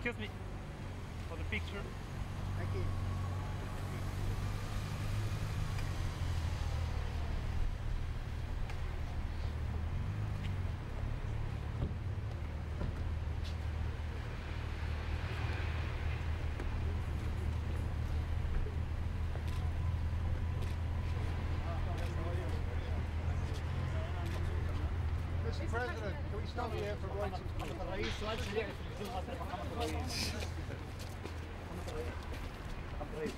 Excuse me for the picture. Thank you. Mr. President, can we stop you here for writing محمد الرئيس؟ سؤال سريع في التلفزيون خاطر محمد الرئيس. محمد الرئيس.